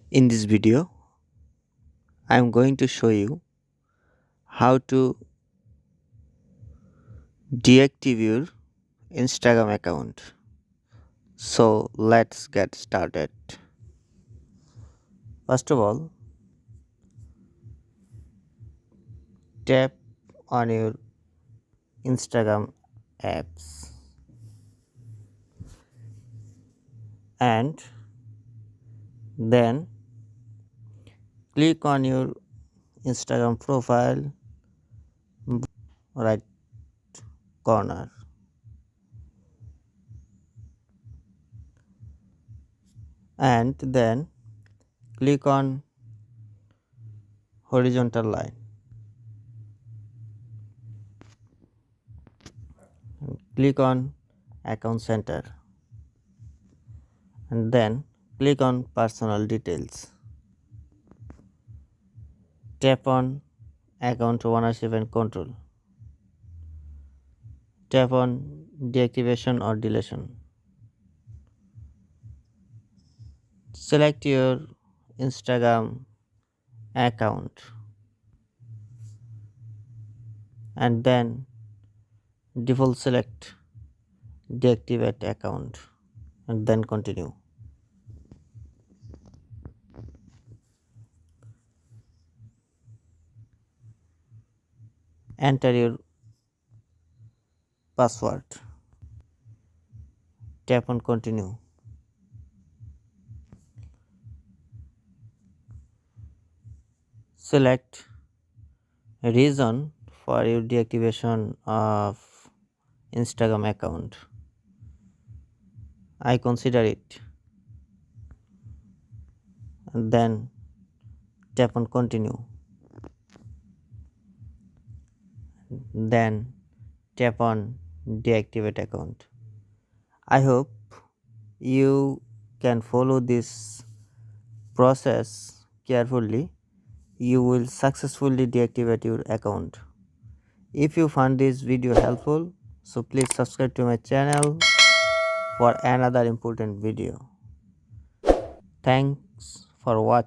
In this video, I am going to show you how to deactivate your Instagram account. So let's get started. First of all, tap on your Instagram apps and then click on your Instagram profile right corner and then click on horizontal line. Click on account center and then click on personal details. Tap on account ownership and control. Tap on deactivation or deletion. Select your Instagram account and then default select deactivate account and then continue. Enter your password. Tap on continue. Select reason for your deactivation of Instagram account. I consider it and then tap on continue. Then tap on deactivate account. I hope you can follow this process carefully. You will successfully deactivate your account. If you found this video helpful, so please subscribe to my channel for another important video. Thanks for watching.